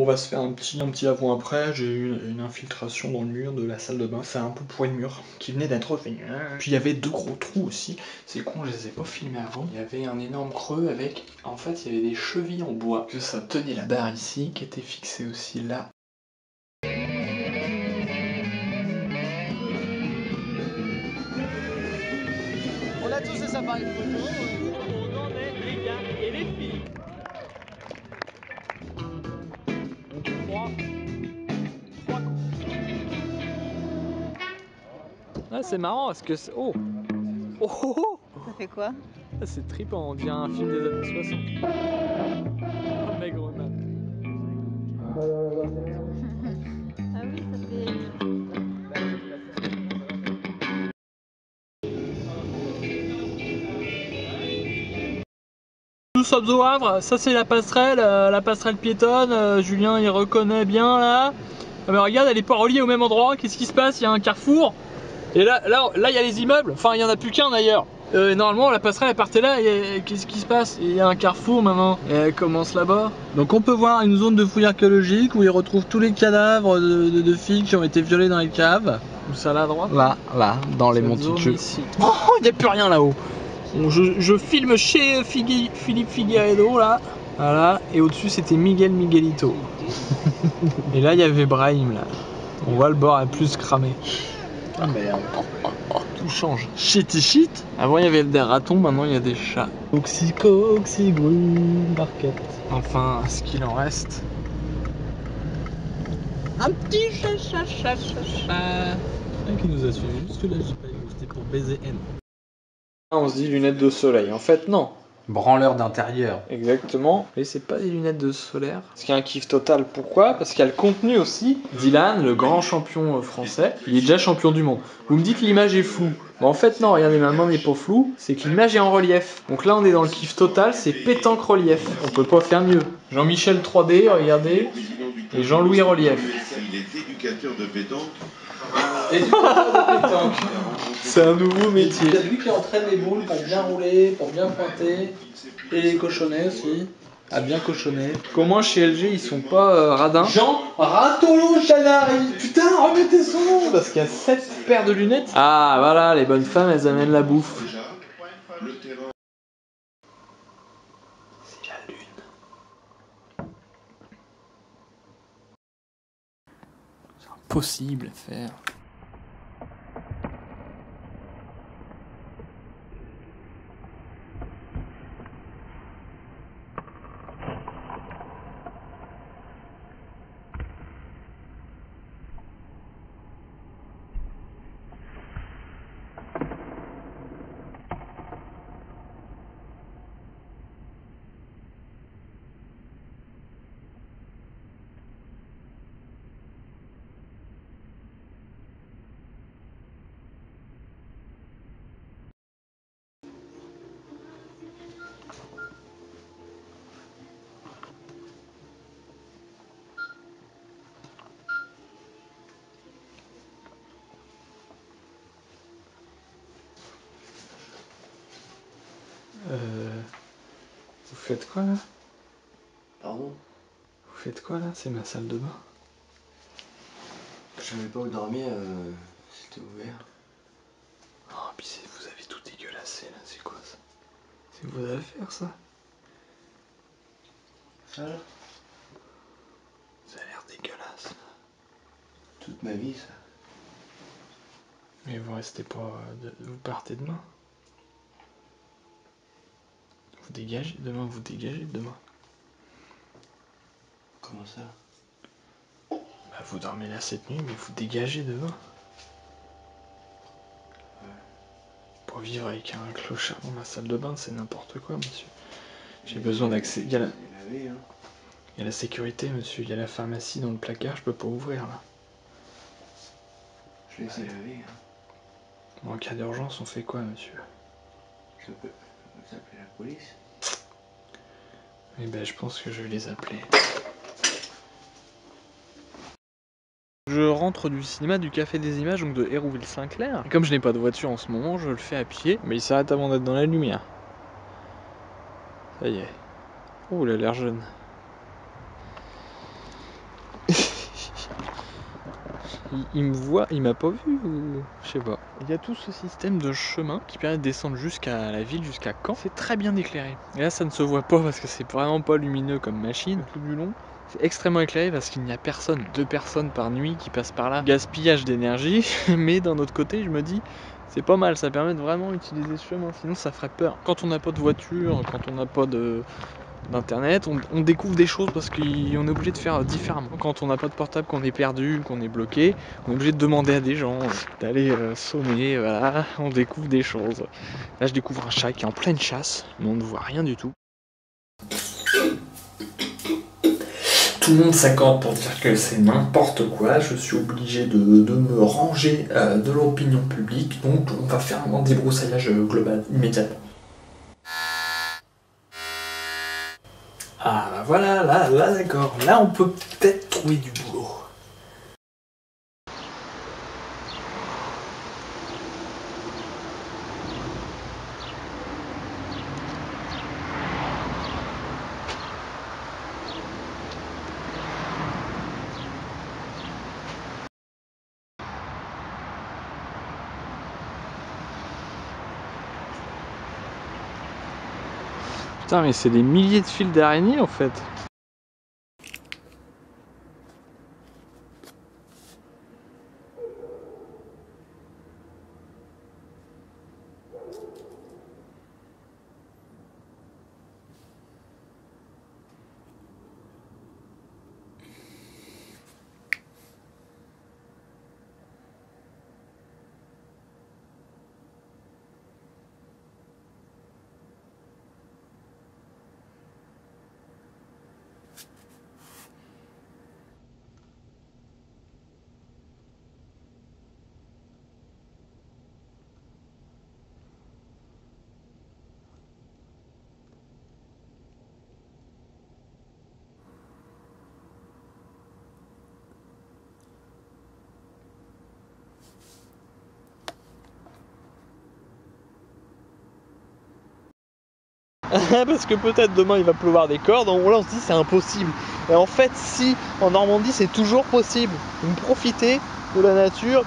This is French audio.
on va se faire un petit avant après. J'ai eu une infiltration dans le mur de la salle de bain. C'est un peu pourri le mur qui venait d'être fait. Puis il y avait 2 gros trous aussi. C'est con, je les ai pas filmés avant. Il y avait un énorme creux avec, en fait, il y avait des chevilles en bois que ça tenait la barre ici, qui était fixée aussi là. On a tous des appareils photo. On en est les gars et les filles. Ah, c'est marrant parce que c'est... Oh. Oh, oh, oh. Ça fait quoi? Ah, c'est trippant, on dirait un film des années 60. Oh, Maigreman. Ah oui, ça fait... Nous sommes au Havre, ça c'est la passerelle piétonne, Julien il reconnaît bien là. Ah, mais regarde, elle est pas reliée au même endroit, qu'est-ce qui se passe? Il y a un carrefour. Et là il y a les immeubles, enfin il y en a plus qu'un d'ailleurs. Normalement la passerelle elle partait là, et qu'est-ce qui se passe? Il y a un carrefour maintenant, et elle commence là-bas. Donc on peut voir une zone de fouilles archéologiques où ils retrouvent tous les cadavres de filles qui ont été violées dans les caves. Où ça là à droite? Là, dans les monticule. Oh, il n'y a plus rien là-haut. Bon, je filme chez Philippe Figueiredo là, voilà, et au-dessus c'était Miguel Miguelito. Et là il y avait Brahim là. On voit le bord a plus cramé. Ah merde. Tout change. Shit. Avant il y avait des ratons, maintenant il y a des chats. Oxygru, barquette. Enfin, ce qu'il en reste. Un petit chat. Qui nous a suivis, parce que là j'ai pas eu, c'était pour baiser N. On se dit lunettes de soleil. En fait, non. Branleur d'intérieur. Exactement. Mais c'est pas des lunettes de solaire. Parce qu'il y a un kiff total. Pourquoi? Parce qu'il y a le contenu aussi. Dylan, le grand champion français, il est déjà champion du monde. Vous me dites l'image est floue. Mais en fait, non, regardez, ma main n'est pas floue. C'est que l'image est en relief. Donc là, on est dans le kiff total. C'est pétanque relief. On peut pas faire mieux. Jean-Michel 3D, regardez. Et Jean-Louis relief. Il est éducateur de pétanque. C'est un nouveau métier. Il y a lui qui entraîne les boules pour bien rouler, pour bien pointer. Et les cochonnets aussi. À bien cochonner. Comment chez LG ils sont pas radins? Jean Ratolo Chanari. Putain, remettez son nom. Parce qu'il y a 7 paires de lunettes. Ah voilà, les bonnes femmes elles amènent la bouffe. C'est la lune. C'est impossible à faire. Vous faites quoi là? Pardon? Vous faites quoi là? C'est ma salle de bain. Je savais pas où dormir, c'était ouvert. Oh, puis vous avez tout dégueulassé là, c'est quoi ça? C'est vos affaires ça? Ça là? Ça a l'air dégueulasse. Toute ma vie ça. Mais vous restez pas... Vous partez demain? Vous dégagez demain, demain. Comment ça? Bah vous dormez là cette nuit, mais vous dégagez demain. Ouais. Pour vivre avec un clochard dans ma salle de bain, c'est n'importe quoi, monsieur. J'ai besoin d'accès. Il y a la sécurité, monsieur. Il y a la pharmacie dans le placard, je peux pas ouvrir là. Je vais essayer de laver. En cas d'urgence, on fait quoi, monsieur? Je peux appeler la police? Eh ben, je pense que je vais les appeler. Je rentre du cinéma du Café des Images, donc de Hérouville-Saint-Clair. Comme je n'ai pas de voiture en ce moment, je le fais à pied, mais il s'arrête avant d'être dans la lumière. Ça y est. Oh, il a l'air jeune. Il me voit, il m'a pas vu ou je sais pas. Il y a tout ce système de chemin qui permet de descendre jusqu'à la ville, jusqu'à Caen. C'est très bien éclairé. Et là, ça ne se voit pas parce que c'est vraiment pas lumineux comme machine. Tout du long, c'est extrêmement éclairé parce qu'il n'y a personne, 2 personnes par nuit qui passent par là. Gaspillage d'énergie, mais d'un autre côté, je me dis, c'est pas mal, ça permet de vraiment utiliser ce chemin, sinon ça ferait peur. Quand on n'a pas de voiture, quand on n'a pas d'internet, on découvre des choses parce qu'on est obligé de faire différemment. Quand on n'a pas de portable, qu'on est perdu, qu'on est bloqué, on est obligé de demander à des gens, d'aller sonner, voilà, on découvre des choses. Là je découvre un chat qui est en pleine chasse, mais on ne voit rien du tout. Tout le monde s'accorde pour dire que c'est n'importe quoi, je suis obligé de me ranger de l'opinion publique, donc on va faire un débroussaillage global immédiatement. Ah bah voilà, là d'accord, là on peut peut-être trouver du boulot. Putain mais c'est des milliers de fils d'araignées en fait. Parce que peut-être demain il va pleuvoir des cordes, donc là on se dit c'est impossible. Et en fait si, en Normandie c'est toujours possible. Donc profitez de la nature,